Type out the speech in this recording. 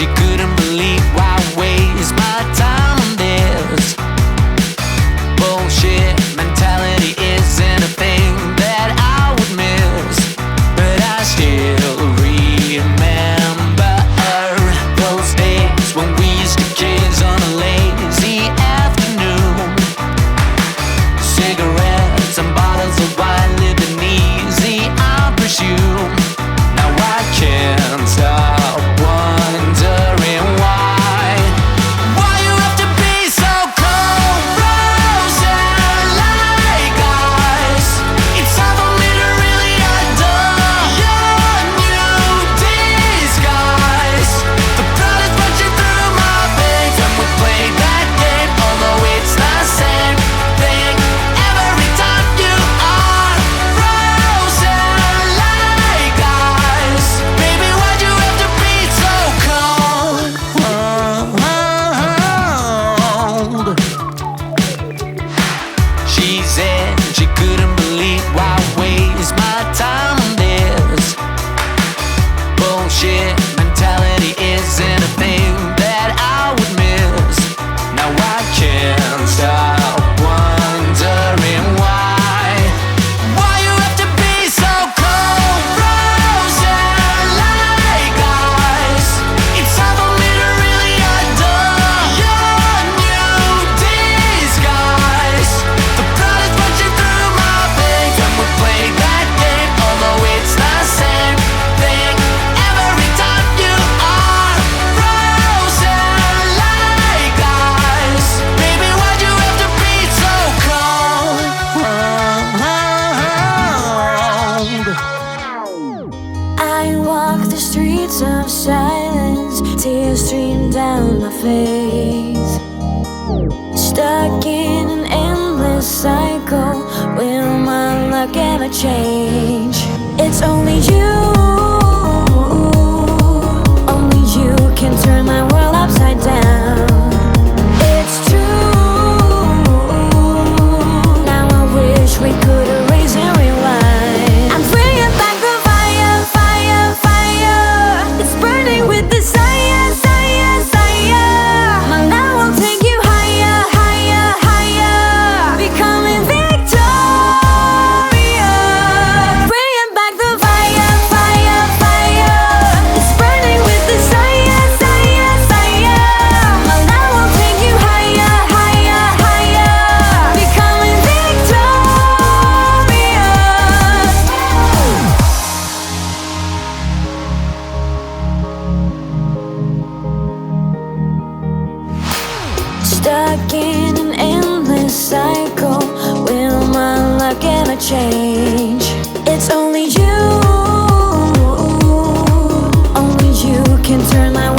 she couldn't believe why I waste my time on this. Bullshit mentality isn't a thing that I would miss, but I still remember those days when we used to kiss on a lazy afternoon. Cigarettes and bottles of wine, living easy, I presume. Now I can't stop wondering why you have to be so cold, frozen like ice. It's time for me to really adore your new disguise. The blood is rushing through my veins when we play that game, although it's the same thing every time. You are frozen like ice. Baby, why'd you have to be so cold? She said she couldn't believe why I waste my time on this. Bullshit mentality isn't a thing that I would miss. Now I can't stop wondering why you have to be so cold, frozen like ice. It's time for me to really adore your new disguise. The blood is rushing through my veins when we play that game, although it's the same thing every time. You are frozen like ice. Baby, why'd you have to be so cold? I walk the streets of silence, tears stream down my face. Stuck in an endless cycle, will my luck ever change? It's only you can turn my world upside down. It's true, now I wish we could erase and rewind. I'm bringing back the fire, fire, fire. It's burning with desire, desire, desire. My love will take you higher, higher, higher. Becoming victorious. Bringing back the fire, fire, fire. It's burning with desire, desire, desire. My love will take you higher, higher, higher. Becoming victorious. Stuck in an endless cycle, will my luck ever change? It's only you can turn my